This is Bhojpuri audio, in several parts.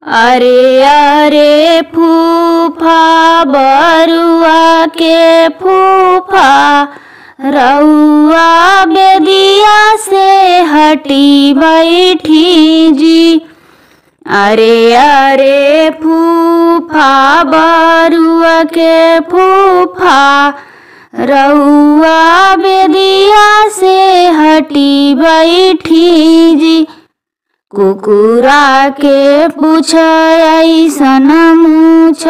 अरे अरे फूफा बरुआ के फूफा, रउआ बेदिया से हटी बैठी जी। अरे अरे फूफा बरुआ के फूफा, रउआ बेदिया से हटी बैठी जी। कुकुरा के पूछ ऐसन मूछ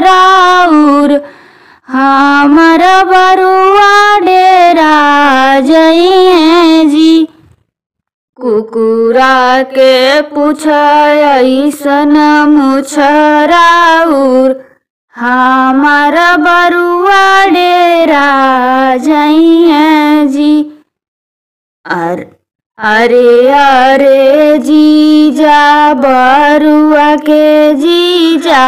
राउर, हमर बरुआ डेरा जइहे जी। कुकुरा के पूछ ऐसन मूछ राउर, हमर बरुआ डेरा जइहे जी। अरे अरे जीजा बरुआ के जीजा,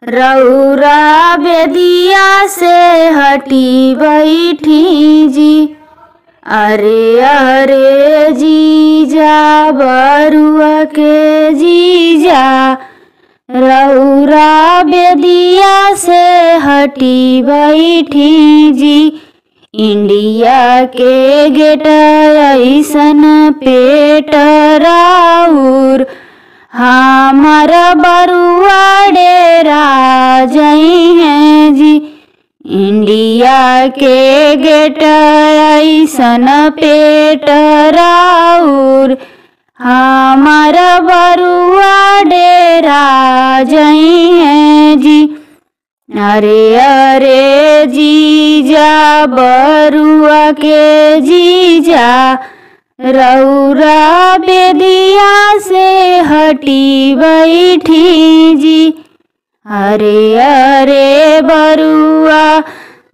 रउरा बेदिया से हटी बैठी जी। अरे अरे जीजा बरुआ के जीजा, रउरा बेदिया से हटी बैठी जी। इंडिया के गेट ऐसन पेट राउर, हमर बरुआ डेरा जइहे जी। इंडिया के गेट ऐसन पेट राउर, हमर बरुआ डेरा जइहे जी। अरे अरे जीजा बरुआ के जीजा, रउरा बेदिया से हटी बैठी जी। अरे अरे बरुआ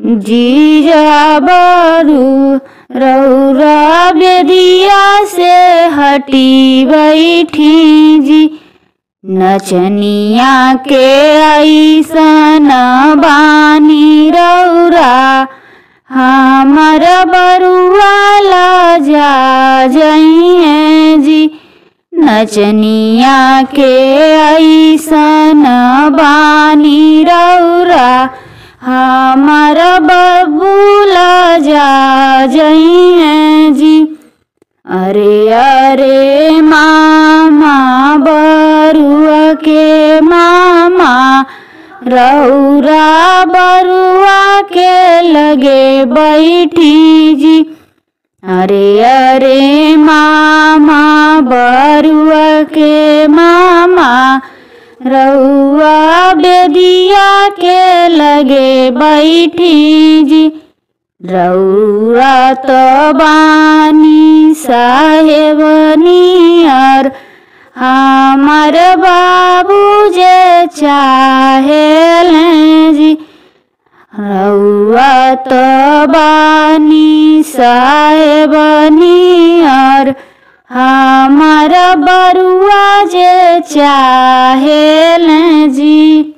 जीजा बरु, रउरा बेदिया से हटी बैठी जी। नचनिया के ऐसन बानी रउरा, हमर बरुआ लजा जइहे जी। नचनिया के ऐसन बानी रउरा, हमर बबू लजा जइहे जी। अरे अरे मामा बरुआ के मामा, रउरा बरुआ के लगे बैठी जी। अरे अरे मामा बरुआ के मामा, रउआ बेदिया के लगे बैठी जी। रउरा तो बानी साहेब नियर, हमर बाबू जे चाहेले जी। रउआ तो बानी साहेब नियर, हमर बरुआ जे चाहेले जी।